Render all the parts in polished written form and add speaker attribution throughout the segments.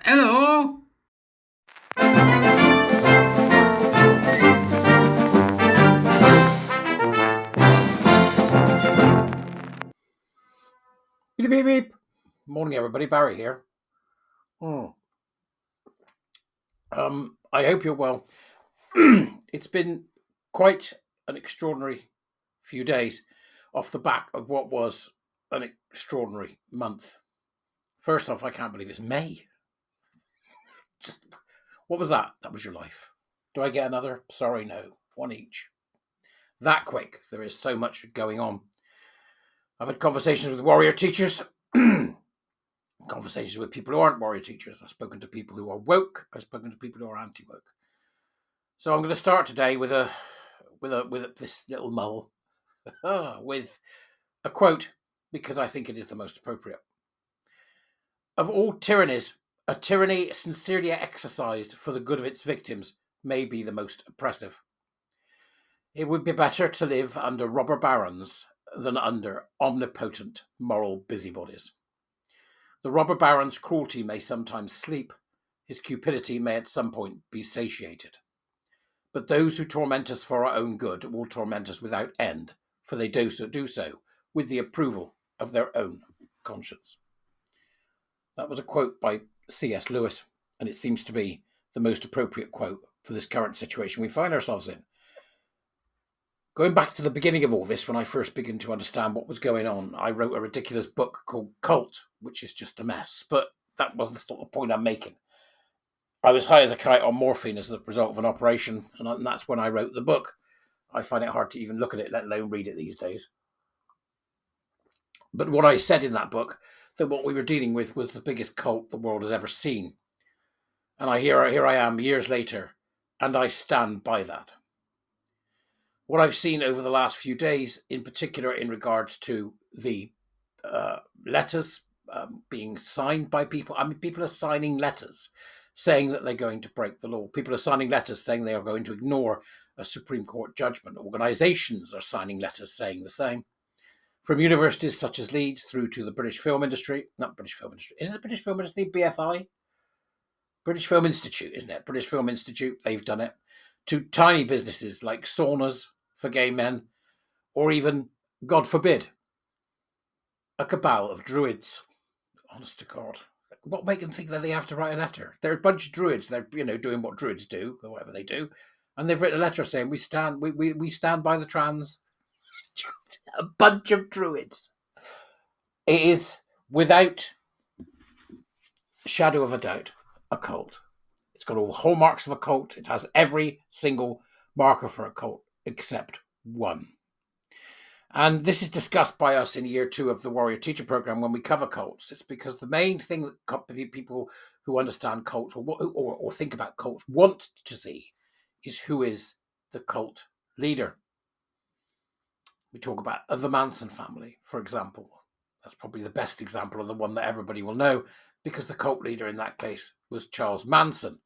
Speaker 1: Hello.
Speaker 2: Beep, beep, beep. Morning, everybody. Barry here. Hmm. I hope you're well. It's been quite an extraordinary few days off the back of what was an extraordinary month. First off, I can't believe it's May. What was that? That was your life. Do I get another? Sorry, no. One each. That quick. There is so much going on. I've had conversations with warrior teachers. Conversations with people who aren't warrior teachers. I've spoken to people who are woke. I've spoken to people who are anti-woke. So I'm going to start today with this little mull with a quote because I think it is the most appropriate. Of all tyrannies, a tyranny sincerely exercised for the good of its victims may be the most oppressive. It would be better to live under robber barons than under omnipotent moral busybodies. The robber baron's cruelty may sometimes sleep, his cupidity may at some point be satiated. But those who torment us for our own good will torment us without end, for they do so with the approval of their own conscience. That was a quote by C.S. Lewis, and it seems to be the most appropriate quote for this current situation we find ourselves in. Going back to the beginning of all this, when I first began to understand what was going on, I wrote a ridiculous book called Cult, which is just a mess. But that's not the point I'm making. I was high as a kite on morphine as the result of an operation, and that's when I wrote the book. I find it hard to even look at it, let alone read it these days. But what I said in that book, that what we were dealing with was the biggest cult the world has ever seen. And here I am years later, and I stand by that. What I've seen over the last few days, in particular in regards to the letters being signed by people. I mean, people are signing letters saying that they're going to break the law. People are signing letters saying they are going to ignore a Supreme Court judgment. Organisations are signing letters saying the same. From universities such as Leeds through to the British film industry, not British film industry, isn't it British film industry, BFI? British Film Institute, isn't it? British Film Institute, they've done it. To tiny businesses like saunas for gay men, or even, God forbid, a cabal of druids. Honest to God. What make them think that they have to write a letter? They're a bunch of druids. They're, doing what druids do, or whatever they do. And they've written a letter saying, we stand by the trans. A bunch of druids. It is, without shadow of a doubt, a cult. It's got all the hallmarks of a cult. It has every single marker for a cult, except one. And this is discussed by us in year 2 of the Warrior Teacher Program when we cover cults. It's because the main thing that people who understand cults or think about cults want to see is who is the cult leader. We talk about the Manson family, for example. That's probably the best example of the one that everybody will know, because the cult leader in that case was Charles Manson,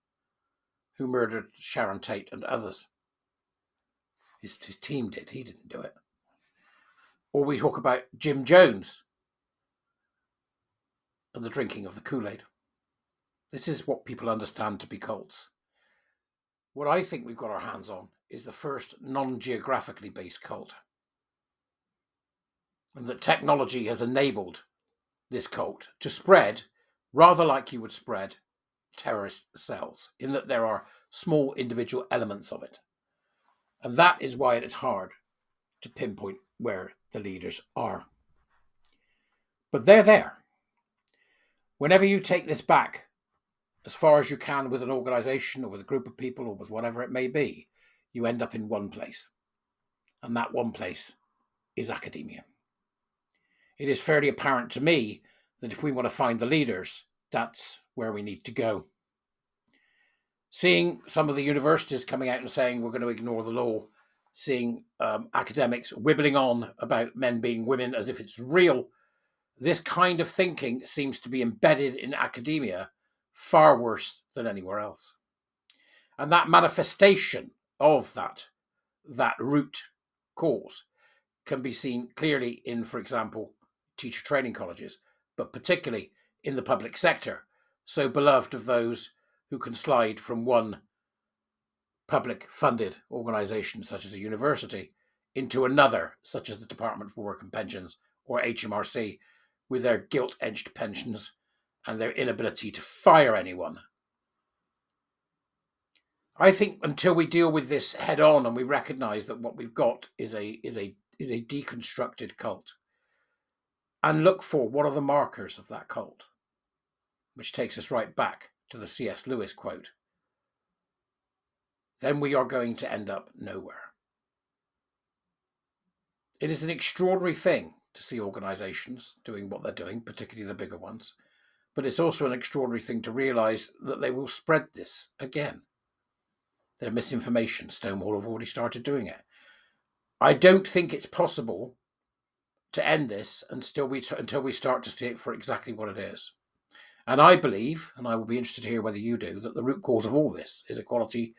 Speaker 2: who murdered Sharon Tate and others. His team did. He didn't do it. Or we talk about Jim Jones and the drinking of the Kool-Aid. This is what people understand to be cults. What I think we've got our hands on is the first non-geographically based cult. And that technology has enabled this cult to spread rather like you would spread terrorist cells, in that there are small individual elements of it. And that is why it is hard to pinpoint where the leaders are. But they're there. Whenever you take this back as far as you can with an organization or with a group of people or with whatever it may be, you end up in one place. And that one place is academia. It is fairly apparent to me that if we want to find the leaders, that's where we need to go. Seeing some of the universities coming out and saying we're going to ignore the law, seeing academics wibbling on about men being women as if it's real, this kind of thinking seems to be embedded in academia far worse than anywhere else. And that manifestation of that root cause can be seen clearly in, for example, teacher training colleges, but particularly in the public sector. so beloved of those who can slide from one public-funded organisation, such as a university, into another, such as the Department for Work and Pensions or HMRC, with their gilt-edged pensions and their inability to fire anyone. I think until we deal with this head on and we recognise that what we've got is a deconstructed cult, and look for what are the markers of that cult, which takes us right back to the C.S. Lewis quote, then we are going to end up nowhere. It is an extraordinary thing to see organisations doing what they're doing, particularly the bigger ones, but it's also an extraordinary thing to realise that they will spread this again. Their misinformation, Stonewall have already started doing it. I don't think it's possible to end this until we start to see it for exactly what it is. And I believe, and I will be interested to hear whether you do, that the root cause of all this is equity,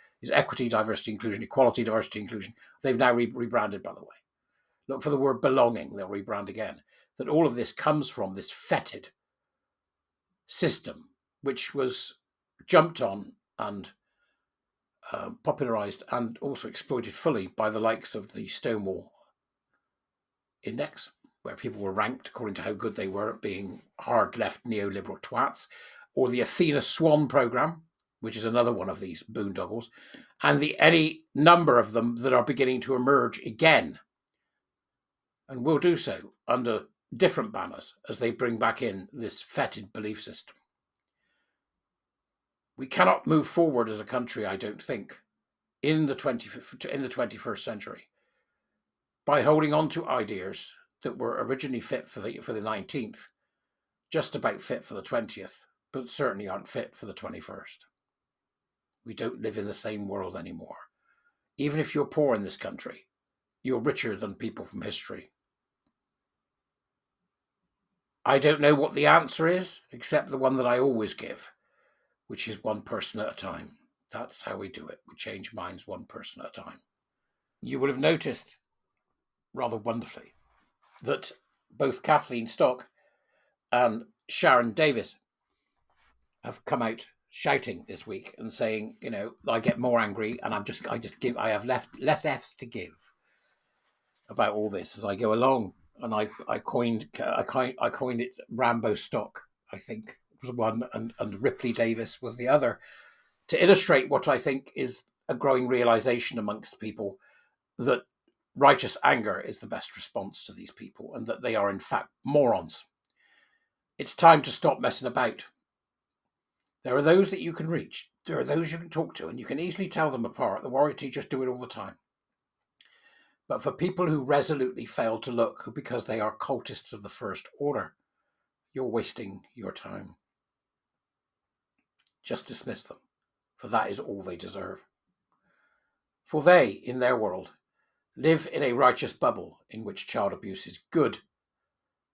Speaker 2: diversity, inclusion, equality, diversity, inclusion. They've now rebranded, by the way. Look for the word belonging, they'll rebrand again. That all of this comes from this fetid system, which was jumped on and popularised and also exploited fully by the likes of the Stonewall Index, where people were ranked according to how good they were at being hard left neoliberal twats, or the Athena Swan programme, which is another one of these boondoggles, and any number of them that are beginning to emerge again, and will do so under different banners as they bring back in this fetid belief system. We cannot move forward as a country, I don't think, in the 21st century by holding on to ideas that were originally fit for the 19th, just about fit for the 20th, but certainly aren't fit for the 21st. We don't live in the same world anymore. Even if you're poor in this country, you're richer than people from history. I don't know what the answer is, except the one that I always give, which is one person at a time. That's how we do it. We change minds one person at a time. You would have noticed, rather wonderfully, that both Kathleen Stock and Sharon Davis have come out shouting this week and saying, I get more angry and I have less F's to give about all this as I go along. And I coined it Rambo Stock, I think was one, and Ripley Davis was the other, to illustrate what I think is a growing realization amongst people that righteous anger is the best response to these people and that they are in fact morons. It's time to stop messing about. There are those that you can reach. There are those you can talk to, and you can easily tell them apart. The warrior teachers do it all the time. But for people who resolutely fail to look because they are cultists of the first order, you're wasting your time. Just dismiss them, for that is all they deserve. For they, in their world, live in a righteous bubble in which child abuse is good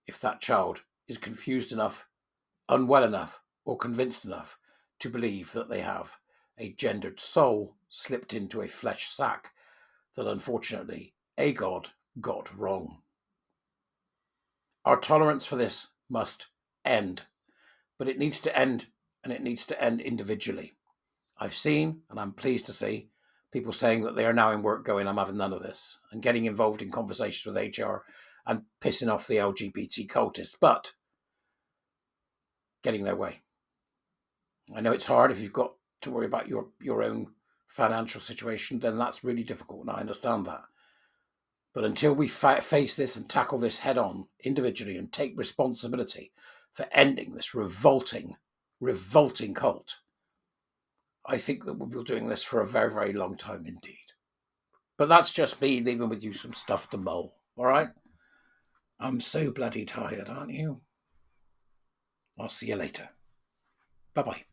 Speaker 2: if that child is confused enough, unwell enough, or convinced enough to believe that they have a gendered soul slipped into a flesh sack that unfortunately a God got wrong. Our tolerance for this must end, but it needs to end, and it needs to end individually. I've seen, and I'm pleased to see, people saying that they are now in work going, I'm having none of this, and getting involved in conversations with HR and pissing off the LGBT cultists, but getting their way. I know it's hard if you've got to worry about your own financial situation, then that's really difficult, and I understand that. But until we face this and tackle this head on individually and take responsibility for ending this revolting cult, I think that we'll be doing this for a very, very long time indeed. But that's just me leaving with you some stuff to mull, all right? I'm so bloody tired, aren't you? I'll see you later. Bye-bye.